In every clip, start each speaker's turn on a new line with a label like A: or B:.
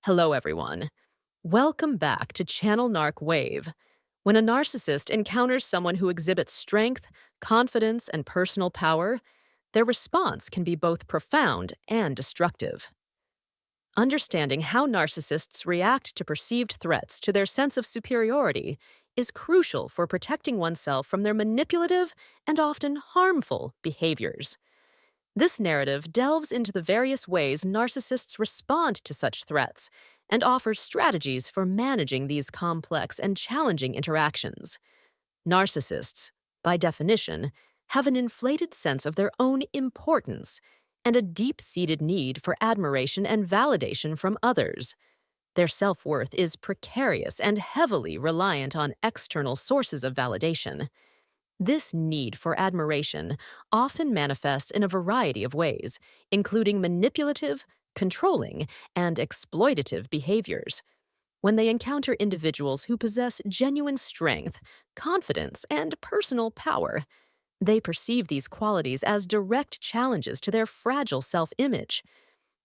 A: Hello, everyone. Welcome back to Channel Narc Wave. When a narcissist encounters someone who exhibits strength, confidence, and personal power, their response can be both profound and destructive. Understanding how narcissists react to perceived threats to their sense of superiority is crucial for protecting oneself from their manipulative and often harmful behaviors. This narrative delves into the various ways narcissists respond to such threats and offers strategies for managing these complex and challenging interactions. Narcissists, by definition, have an inflated sense of their own importance and a deep-seated need for admiration and validation from others. Their self-worth is precarious and heavily reliant on external sources of validation. This need for admiration often manifests in a variety of ways, including manipulative, controlling, and exploitative behaviors. When they encounter individuals who possess genuine strength, confidence, and personal power, they perceive these qualities as direct challenges to their fragile self-image.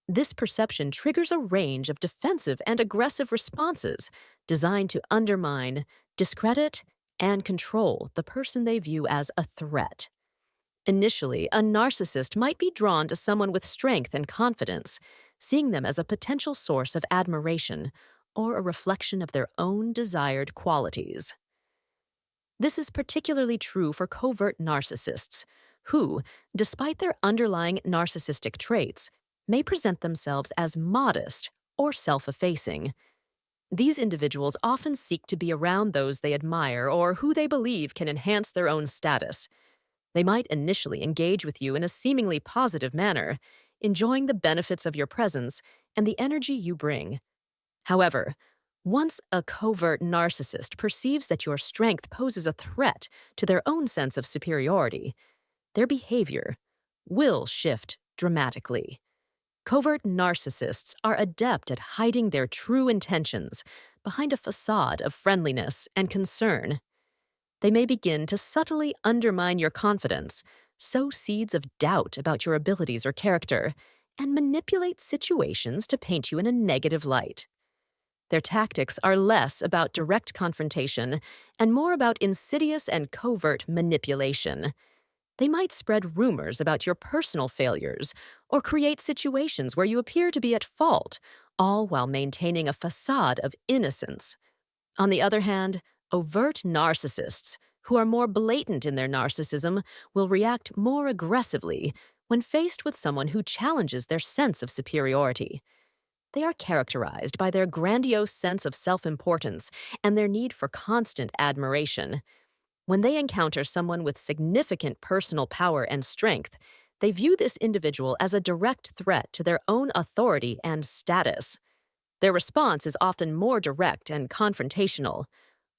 A: This perception triggers a range of defensive and aggressive responses designed to undermine, discredit, and control the person they view as a threat. Initially, a narcissist might be drawn to someone with strength and confidence, seeing them as a potential source of admiration or a reflection of their own desired qualities. This is particularly true for covert narcissists, who, despite their underlying narcissistic traits, may present themselves as modest or self-effacing. These individuals often seek to be around those they admire or who they believe can enhance their own status. They might initially engage with you in a seemingly positive manner, enjoying the benefits of your presence and the energy you bring. However, once a covert narcissist perceives that your strength poses a threat to their own sense of superiority, their behavior will shift dramatically. Covert narcissists are adept at hiding their true intentions behind a facade of friendliness and concern. They may begin to subtly undermine your confidence, sow seeds of doubt about your abilities or character, and manipulate situations to paint you in a negative light. Their tactics are less about direct confrontation and more about insidious and covert manipulation. They might spread rumors about your personal failures or create situations where you appear to be at fault, all while maintaining a facade of innocence. On the other hand, overt narcissists, who are more blatant in their narcissism, will react more aggressively when faced with someone who challenges their sense of superiority. They are characterized by their grandiose sense of self-importance and their need for constant admiration. When they encounter someone with significant personal power and strength, they view this individual as a direct threat to their own authority and status. Their response is often more direct and confrontational.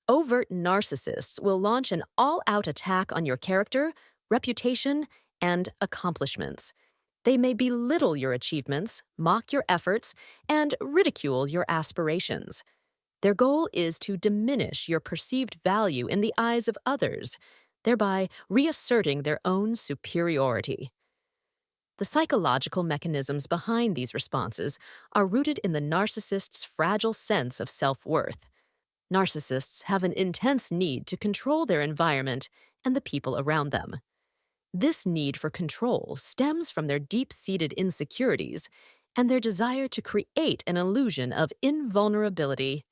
A: Overt narcissists will launch an all-out attack on your character, reputation, and accomplishments. They may belittle your achievements, mock your efforts, and ridicule your aspirations. Their goal is to diminish your perceived value in the eyes of others, thereby reasserting their own superiority. The psychological mechanisms behind these responses are rooted in the narcissist's fragile sense of self-worth. Narcissists have an intense need to control their environment and the people around them. This need for control stems from their deep-seated insecurities and their desire to create an illusion of invulnerability.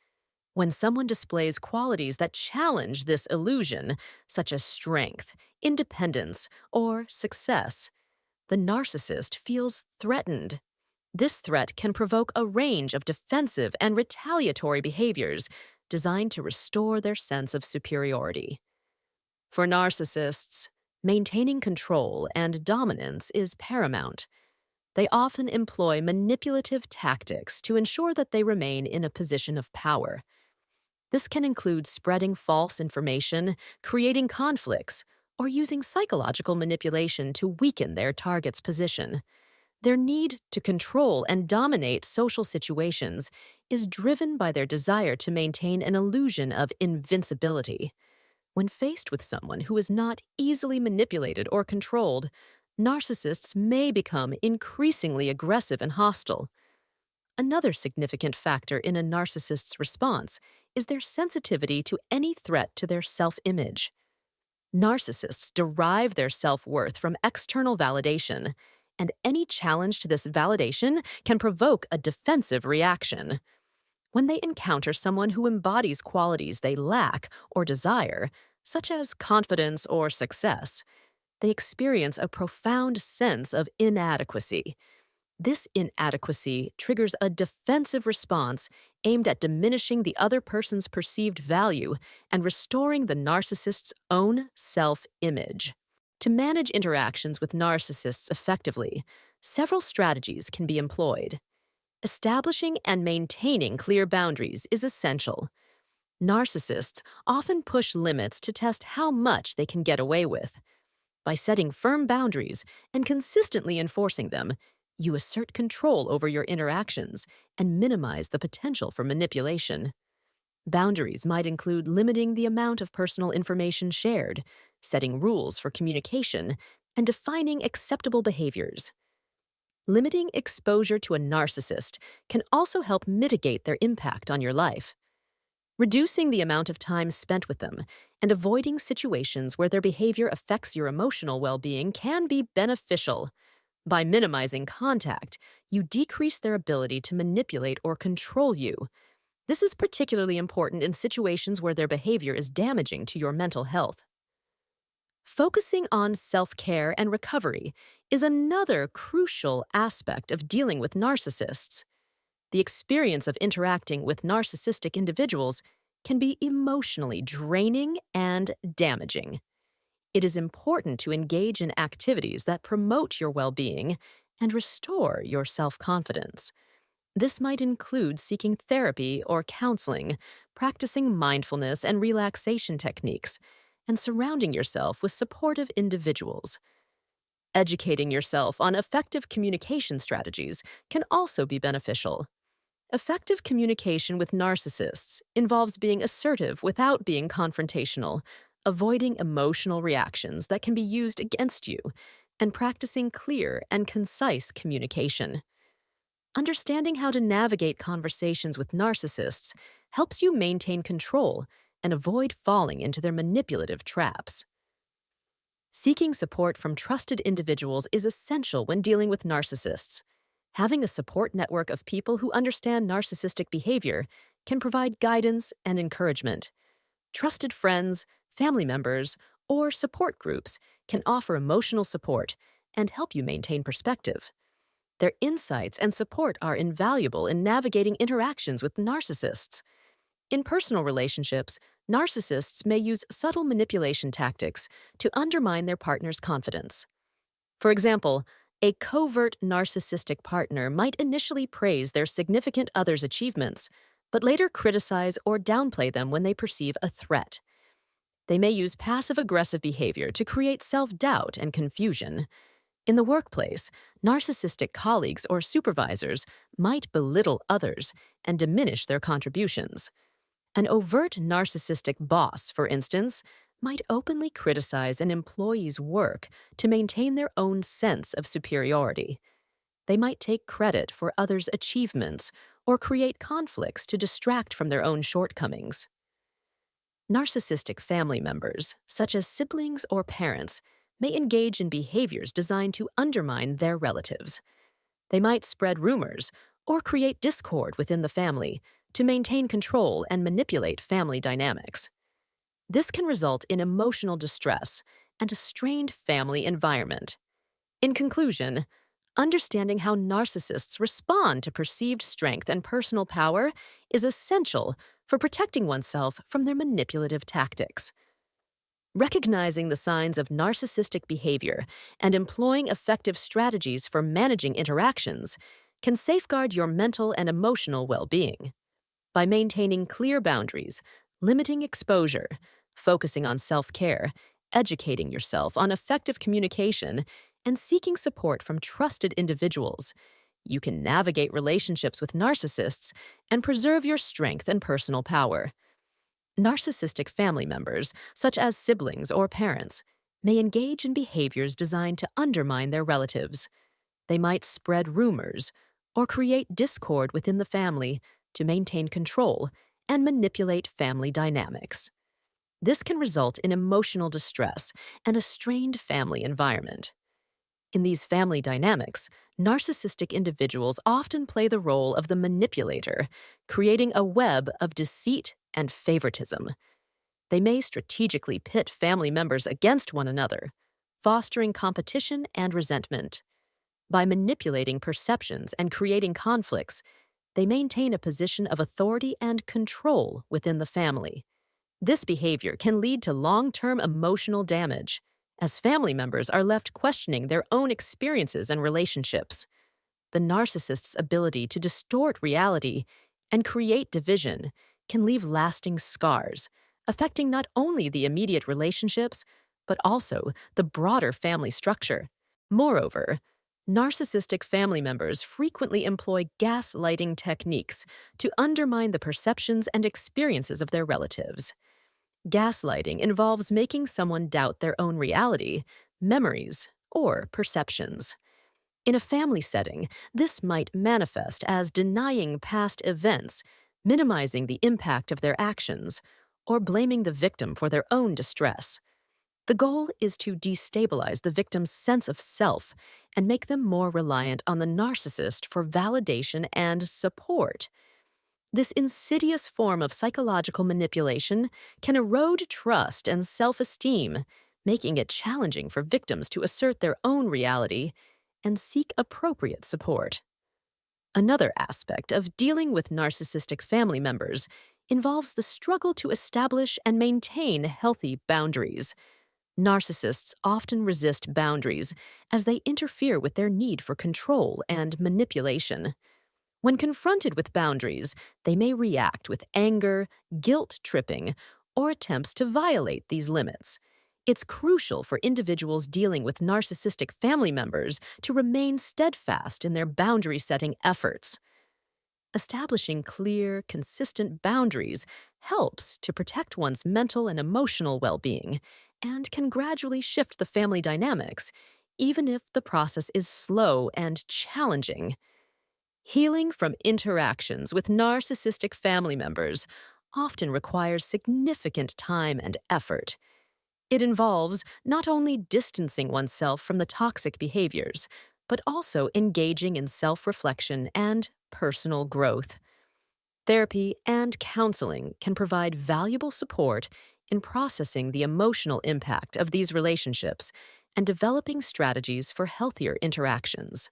A: When someone displays qualities that challenge this illusion, such as strength, independence, or success, the narcissist feels threatened. This threat can provoke a range of defensive and retaliatory behaviors designed to restore their sense of superiority. For narcissists, maintaining control and dominance is paramount. They often employ manipulative tactics to ensure that they remain in a position of power. This can include spreading false information, creating conflicts, or using psychological manipulation to weaken their target's position. Their need to control and dominate social situations is driven by their desire to maintain an illusion of invincibility. When faced with someone who is not easily manipulated or controlled, narcissists may become increasingly aggressive and hostile. Another significant factor in a narcissist's response is their sensitivity to any threat to their self-image. Narcissists derive their self-worth from external validation, and any challenge to this validation can provoke a defensive reaction. When they encounter someone who embodies qualities they lack or desire, such as confidence or success, they experience a profound sense of inadequacy. This inadequacy triggers a defensive response aimed at diminishing the other person's perceived value and restoring the narcissist's own self-image. To manage interactions with narcissists effectively, several strategies can be employed. Establishing and maintaining clear boundaries is essential. Narcissists often push limits to test how much they can get away with. By setting firm boundaries and consistently enforcing them, you assert control over your interactions and minimize the potential for manipulation. Boundaries might include limiting the amount of personal information shared, setting rules for communication, and defining acceptable behaviors. Limiting exposure to a narcissist can also help mitigate their impact on your life. Reducing the amount of time spent with them and avoiding situations where their behavior affects your emotional well-being can be beneficial. By minimizing contact, you decrease their ability to manipulate or control you. This is particularly important in situations where their behavior is damaging to your mental health. Focusing on self-care and recovery is another crucial aspect of dealing with narcissists. The experience of interacting with narcissistic individuals can be emotionally draining and damaging. It is important to engage in activities that promote your well-being and restore your self-confidence. This might include seeking therapy or counseling, practicing mindfulness and relaxation techniques, and surrounding yourself with supportive individuals. Educating yourself on effective communication strategies can also be beneficial. Effective communication with narcissists involves being assertive without being confrontational, avoiding emotional reactions that can be used against you, and practicing clear and concise communication. Understanding how to navigate conversations with narcissists helps you maintain control and avoid falling into their manipulative traps. Seeking support from trusted individuals is essential when dealing with narcissists. Having a support network of people who understand narcissistic behavior can provide guidance and encouragement. Trusted friends, family members, or support groups can offer emotional support and help you maintain perspective. Their insights and support are invaluable in navigating interactions with narcissists. In personal relationships, narcissists may use subtle manipulation tactics to undermine their partner's confidence. For example, a covert narcissistic partner might initially praise their significant other's achievements, but later criticize or downplay them when they perceive a threat. They may use passive-aggressive behavior to create self-doubt and confusion. In the workplace, narcissistic colleagues or supervisors might belittle others and diminish their contributions. An overt narcissistic boss, for instance, might openly criticize an employee's work to maintain their own sense of superiority. They might take credit for others' achievements or create conflicts to distract from their own shortcomings. Narcissistic family members, such as siblings or parents, may engage in behaviors designed to undermine their relatives. They might spread rumors or create discord within the family to maintain control and manipulate family dynamics. This can result in emotional distress and a strained family environment. In conclusion, understanding how narcissists respond to perceived strength and personal power is essential for protecting oneself from their manipulative tactics. Recognizing the signs of narcissistic behavior and employing effective strategies for managing interactions can safeguard your mental and emotional well-being. By maintaining clear boundaries, limiting exposure, focusing on self-care, educating yourself on effective communication, and seeking support from trusted individuals, you can navigate relationships with narcissists and preserve your strength and personal power. Narcissistic family members, such as siblings or parents, may engage in behaviors designed to undermine their relatives. They might spread rumors or create discord within the family to maintain control and manipulate family dynamics. This can result in emotional distress and a strained family environment. In these family dynamics, narcissistic individuals often play the role of the manipulator, creating a web of deceit and favoritism. They may strategically pit family members against one another, fostering competition and resentment. By manipulating perceptions and creating conflicts, they maintain a position of authority and control within the family. This behavior can lead to long-term emotional damage, as family members are left questioning their own experiences and relationships. The narcissist's ability to distort reality and create division can leave lasting scars, affecting not only the immediate relationships, but also the broader family structure. Moreover, narcissistic family members frequently employ gaslighting techniques to undermine the perceptions and experiences of their relatives. Gaslighting involves making someone doubt their own reality, memories, or perceptions. In a family setting, this might manifest as denying past events, minimizing the impact of their actions, or blaming the victim for their own distress. The goal is to destabilize the victim's sense of self and make them more reliant on the narcissist for validation and support. This insidious form of psychological manipulation can erode trust and self-esteem, making it challenging for victims to assert their own reality and seek appropriate support. Another aspect of dealing with narcissistic family members involves the struggle to establish and maintain healthy boundaries. Narcissists often resist boundaries as they interfere with their need for control and manipulation. When confronted with boundaries, they may react with anger, guilt-tripping, or attempts to violate these limits. It's crucial for individuals dealing with narcissistic family members to remain steadfast in their boundary-setting efforts. Establishing clear, consistent boundaries helps to protect one's mental and emotional well-being and can gradually shift the family dynamics, even if the process is slow and challenging. Healing from interactions with narcissistic family members often requires significant time and effort. It involves not only distancing oneself from the toxic behaviors, but also engaging in self-reflection and personal growth. Therapy and counseling can provide valuable support in processing the emotional impact of these relationships and developing strategies for healthier interactions.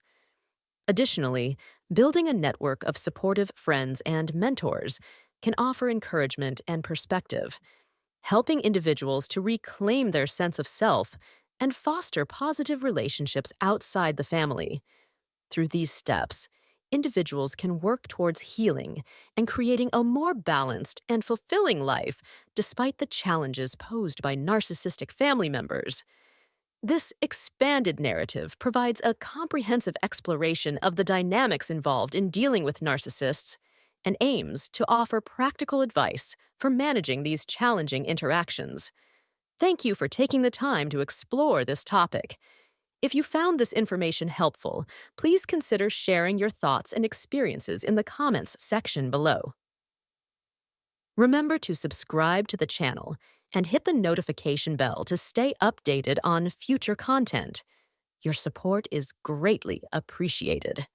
A: Additionally, building a network of supportive friends and mentors can offer encouragement and perspective, helping individuals to reclaim their sense of self and foster positive relationships outside the family. Through these steps, individuals can work towards healing and creating a more balanced and fulfilling life despite the challenges posed by narcissistic family members. This expanded narrative provides a comprehensive exploration of the dynamics involved in dealing with narcissists and aims to offer practical advice for managing these challenging interactions. Thank you for taking the time to explore this topic. If you found this information helpful, please consider sharing your thoughts and experiences in the comments section below. Remember to subscribe to the channel and hit the notification bell to stay updated on future content. Your support is greatly appreciated.